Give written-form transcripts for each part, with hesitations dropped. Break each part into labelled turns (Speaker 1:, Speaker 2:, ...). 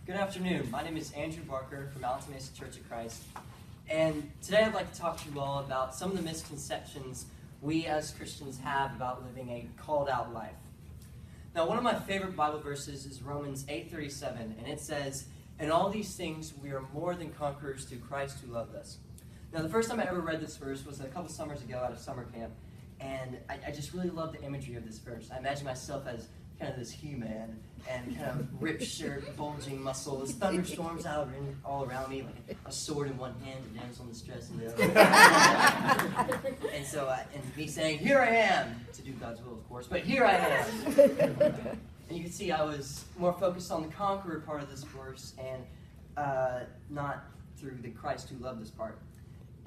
Speaker 1: Good afternoon. My name is Andrew Barker from Alton Mesa Church of Christ. And today I'd like to talk to you all about some of the misconceptions we as Christians have about living a called out life. Now, one of my favorite Bible verses is Romans 8:37, and it says, "In all these things we are more than conquerors through Christ who loved us." Now, the first time I ever read this verse was a couple summers ago at a summer camp, and I just really love the imagery of this verse. I imagine myself as kind of this He-Man, and kind of ripped shirt, bulging muscles, thunderstorms out all around me, like a sword in one hand, a damsel in distress in the other. And so, and me saying, "Here I am," to do God's will, of course, but here I am. And you can see I was more focused on the conqueror part of this verse, and not through the Christ who loved us part.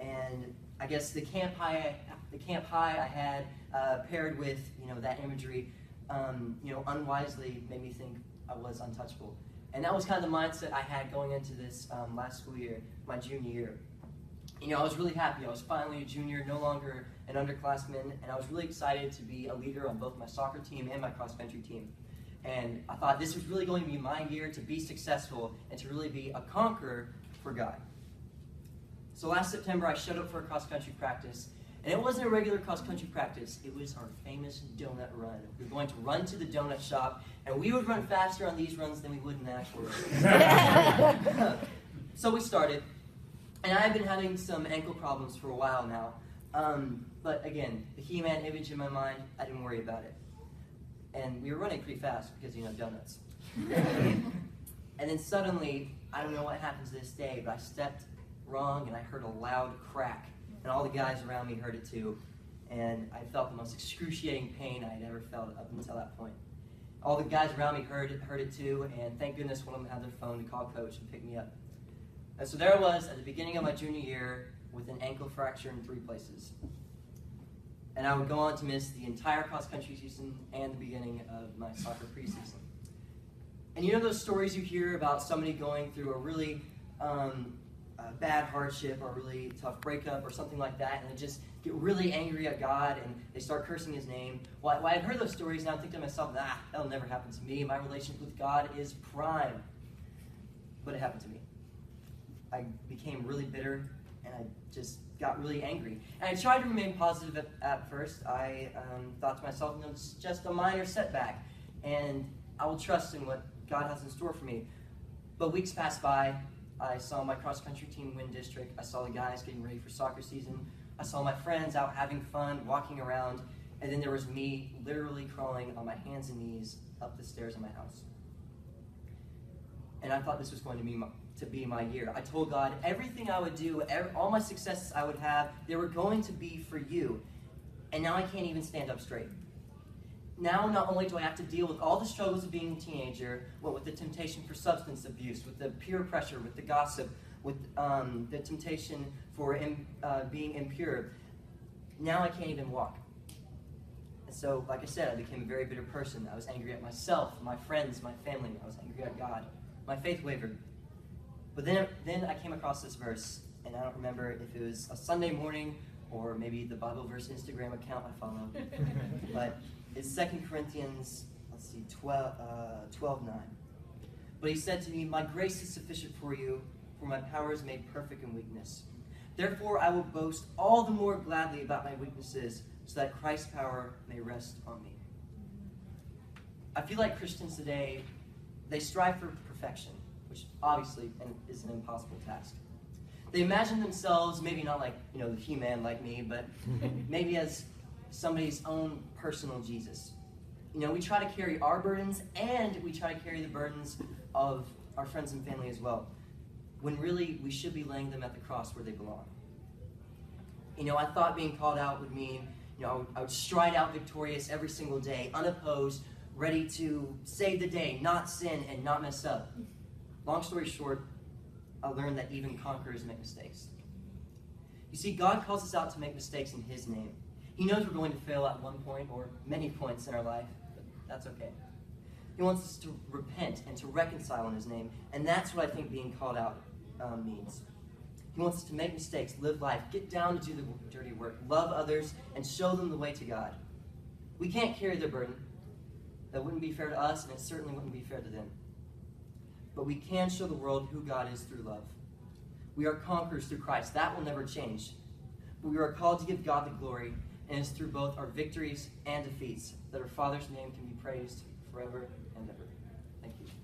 Speaker 1: And I guess the camp high I had paired with that imagery. Unwisely made me think I was untouchable. And that was kind of the mindset I had going into this last school year, my junior year. I was really happy. I was finally a junior, no longer an underclassman, and I was really excited to be a leader on both my soccer team and my cross-country team. And I thought this was really going to be my year to be successful and to really be a conqueror for God. So last September, I showed up for a cross-country practice. And it wasn't a regular cross-country practice. It was our famous donut run. We were going to run to the donut shop, and we would run faster on these runs than we would in the actual race. So we started, and I had been having some ankle problems for a while now. But again, the He-Man image in my mind, I didn't worry about it. And we were running pretty fast because, donuts. And then suddenly, I don't know what happened to this day, but I stepped wrong, and I heard a loud crack. And all the guys around me heard it too. And I felt the most excruciating pain I had ever felt up until that point. All the guys around me heard it too, and thank goodness one of them had their phone to call coach and pick me up. And so there I was at the beginning of my junior year with an ankle fracture in 3 places. And I would go on to miss the entire cross-country season and the beginning of my soccer preseason. And those stories you hear about somebody going through a really bad hardship or really tough breakup or something like that, and they just get really angry at God and they start cursing His name. Well, I'd heard those stories, and I would think to myself, that'll never happen to me. My relationship with God is prime. But it happened to me. I became really bitter, and I just got really angry. And I tried to remain positive at first. I thought to myself, it's just a minor setback, and I will trust in what God has in store for me. But weeks passed by. I saw my cross-country team win district. I saw the guys getting ready for soccer season. I saw my friends out having fun, walking around. And then there was me literally crawling on my hands and knees up the stairs of my house. And I thought this was going to be my year. I told God everything I would do, all my successes I would have, they were going to be for you. And now I can't even stand up straight. Now, not only do I have to deal with all the struggles of being a teenager, with the temptation for substance abuse, with the peer pressure, with the gossip, with the temptation for being impure, now I can't even walk. And so, like I said, I became a very bitter person. I was angry at myself, my friends, my family. I was angry at God. My faith wavered. But then I came across this verse, and I don't remember if it was a Sunday morning or maybe the Bible verse Instagram account I follow. But it's 2 Corinthians, 12:9. But he said to me, "My grace is sufficient for you, for my power is made perfect in weakness. Therefore I will boast all the more gladly about my weaknesses, so that Christ's power may rest on me." I feel like Christians today, they strive for perfection, which obviously is an impossible task. They imagine themselves, maybe not like, the He-Man like me, but maybe as somebody's own personal Jesus. We try to carry our burdens, and we try to carry the burdens of our friends and family as well, when really we should be laying them at the cross where they belong. I thought being called out would mean, I would stride out victorious every single day, unopposed, ready to save the day, not sin, and not mess up. Long story short, I learned that even conquerors make mistakes. You see, God calls us out to make mistakes in His name. He knows we're going to fail at one point or many points in our life, but that's okay. He wants us to repent and to reconcile in His name, and that's what I think being called out means. He wants us to make mistakes, live life, get down to do the dirty work, love others, and show them the way to God. We can't carry their burden. That wouldn't be fair to us, and it certainly wouldn't be fair to them. but we can show the world who God is through love. We are conquerors through Christ. That will never change. But we are called to give God the glory, and it's through both our victories and defeats that our Father's name can be praised forever and ever. Thank you.